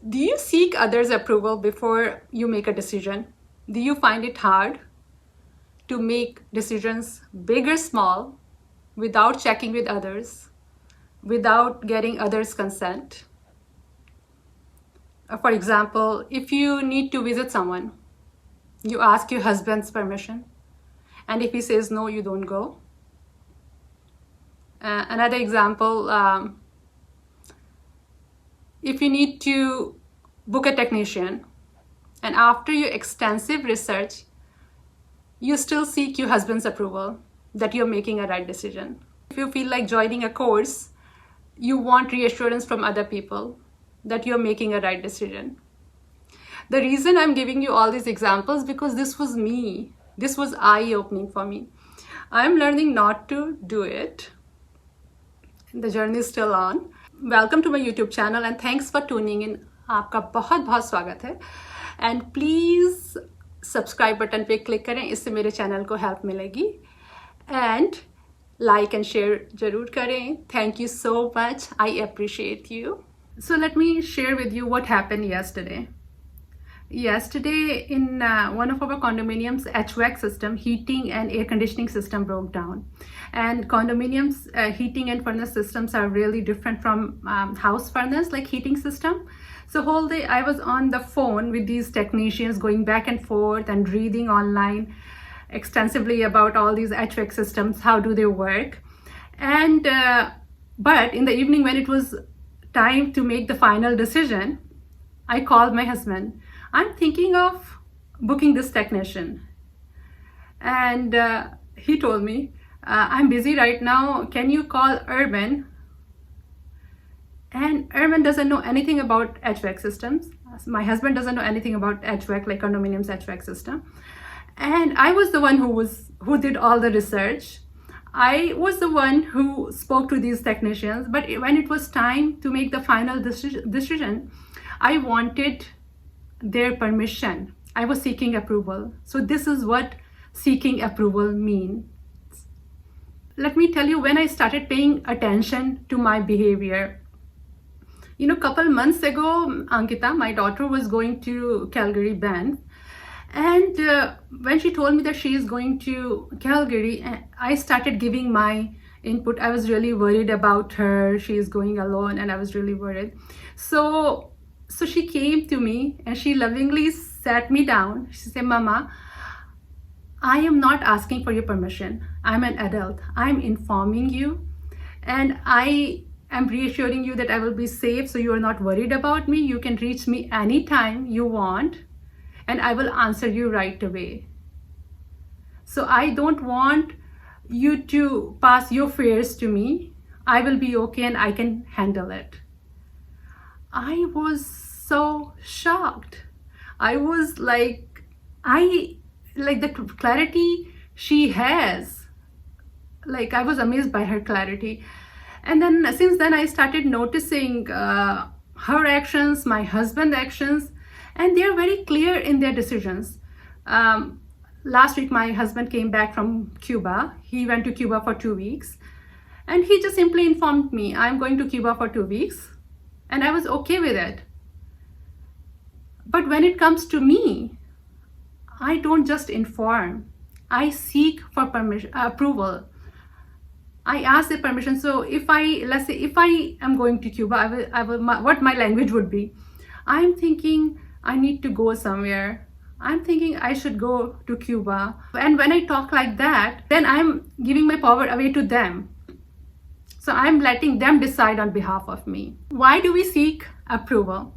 Do you seek others' approval before you make a decision? Do you find it hard to make decisions, big or small, without checking with others, without getting others' consent? For example, if you need to visit someone, you ask your husband's permission, and if he says no, you don't go. Another example, if you need to book a technician, and after your extensive research, you still seek your husband's approval that you're making a right decision. If you feel like joining a course, you want reassurance from other people that you're making a right decision. The reason I'm giving you all these examples because this was me. This was eye-opening for me. I'm learning not to do it. The journey is still on. Welcome to my YouTube channel and thanks for tuning in. आपका बहुत बहुत स्वागत है. And please subscribe button पे click करें, इससे मेरे channel को हेल्प मिलेगी. And like and share जरूर करें. Thank you so much. I appreciate you. So let me share with you what happened yesterday. Yesterday in one of our condominiums, HVAC system, heating and air conditioning system broke down. And condominiums heating and furnace systems are really different from house furnace like heating system. So whole day I was on the phone with these technicians going back and forth and reading online extensively about all these HVAC systems, how do they work. And but in the evening when it was time to make the final decision, I called my husband. I'm thinking of booking this technician. And he told me, I'm busy right now. Can you call Urban? And Urban doesn't know anything about HVAC systems. My husband doesn't know anything about HVAC, like condominiums HVAC system. And I was the one who did all the research. I was the one who spoke to these technicians. But when it was time to make the final decision, I wanted their permission. I was seeking approval. So this is what seeking approval means. Let me tell you when I started paying attention to my behavior. You know, couple months ago, Ankita, my daughter, was going to Calgary Banff. And when she told me that she is going to Calgary, I started giving my input. I was really worried about her. She is going alone and I was really worried. So she came to me and she lovingly sat me down. She said, Mama, I am not asking for your permission. I'm an adult. I'm informing you and I am reassuring you that I will be safe, so you are not worried about me. You can reach me anytime you want and I will answer you right away. So I don't want you to pass your fears to me. I will be okay and I can handle it. I was so shocked. I was like the clarity she has. Like I was amazed by her clarity. And then since then I started noticing her actions, my husband's actions, and they're very clear in their decisions. Last week my husband came back from Cuba. He went to Cuba for 2 weeks. And he just simply informed me, I'm going to Cuba for 2 weeks. And I was okay with it. But when it comes to me, I don't just inform. I seek for permission, approval. I ask the permission. So let's say if I am going to Cuba, what my language would be. I'm thinking I need to go somewhere. I'm thinking I should go to Cuba. And when I talk like that, then I'm giving my power away to them. So I'm letting them decide on behalf of me. Why do we seek approval?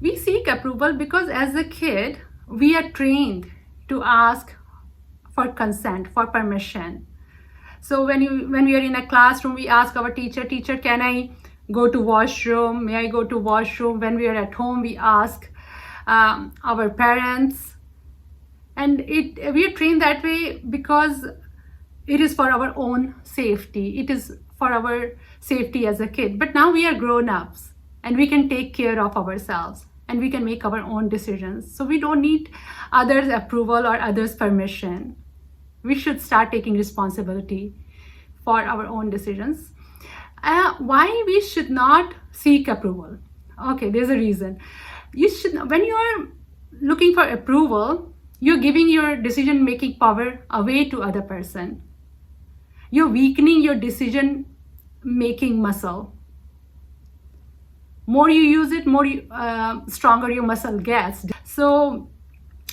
We seek approval because as a kid, we are trained to ask for consent, for permission. So when we are in a classroom, we ask our teacher, can I go to washroom? May I go to washroom? When we are at home, we ask our parents. And we are trained that way because it is for our own safety. It is for our safety as a kid. But now we are grown-ups and we can take care of ourselves and we can make our own decisions. So we don't need others' approval or others' permission. We should start taking responsibility for our own decisions. Why we should not seek approval? Okay, there's a reason. You should, when you're looking for approval, you're giving your decision making power away to other person. You're weakening your decision making muscle. More you use it, more stronger your muscle gets. So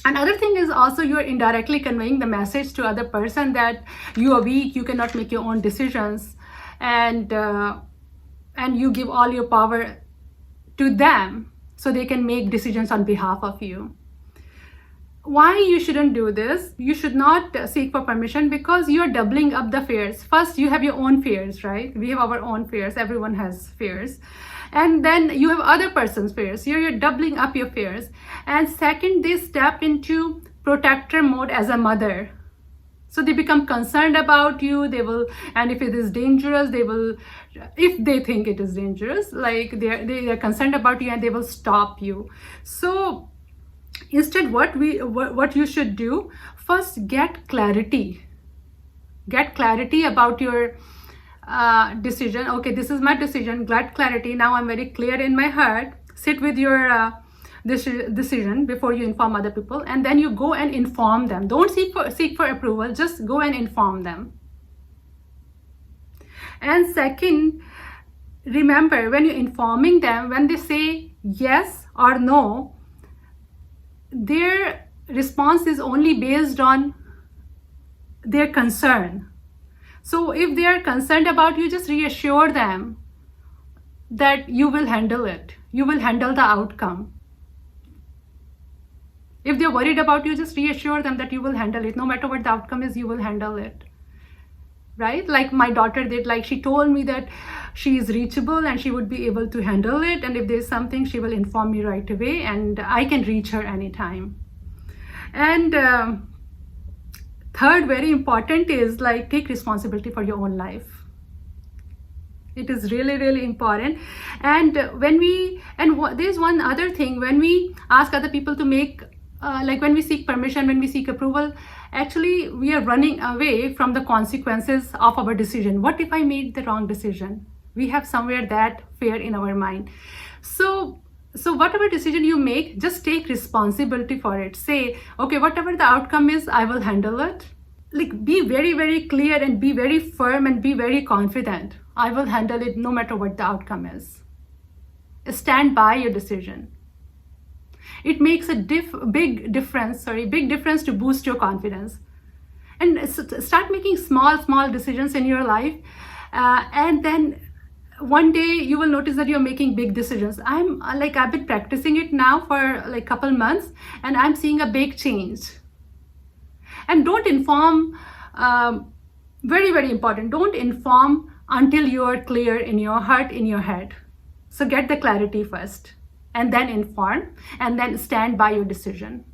another thing is also you're indirectly conveying the message to other person that you are weak, you cannot make your own decisions, and you give all your power to them so they can make decisions on behalf of you. Why you shouldn't do this? You should not seek for permission, because you're doubling up the fears. First, you have your own fears, right? We have our own fears. Everyone has fears. And then you have other person's fears. You're doubling up your fears. And second, they step into protector mode as a mother. So they become concerned about you. They will, and if it is dangerous, they will, if they think it is dangerous, like they are concerned about you, and they will stop you. So instead, what you should do, first get clarity about your decision. Okay, this is my decision. Get clarity. Now I'm very clear in my heart. Sit with your decision before you inform other people, and then you go and inform them. Don't seek for approval, just go and inform them. And second, remember, when you're informing them, when they say yes or no, their response is only based on their concern. So if they are concerned about you, just reassure them that you will handle it. You will handle the outcome. If they're worried about you, just reassure them that you will handle it. No matter what the outcome is, you will handle it. Right? Like my daughter did, like she told me that she is reachable and she would be able to handle it. And if there's something, she will inform me right away, and I can reach her anytime. And third, very important, is like take responsibility for your own life. It is really, really important. And there's one other thing, when we ask other people to make, like when we seek permission, when we seek approval, actually we are running away from the consequences of our decision. What if I made the wrong decision? We have somewhere that fear in our mind. So whatever decision you make, just take responsibility for it. Say, okay, whatever the outcome is, I will handle it. Like, be very, very clear and be very firm and be very confident. I will handle it no matter what the outcome is. Stand by your decision. It makes a big difference to boost your confidence. And start making small decisions in your life, and then one day you will notice that you're making big decisions. I've been practicing it now for like couple months, and I'm seeing a big change. And don't inform, very, very important, don't inform until you are clear in your heart, in your head. So get the clarity first, and then inform, and then stand by your decision.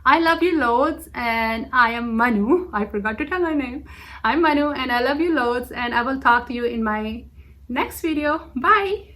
I love you loads, and I am Manu. I forgot to tell my name. I'm Manu, and I love you loads, and I will talk to you in my next video. Bye.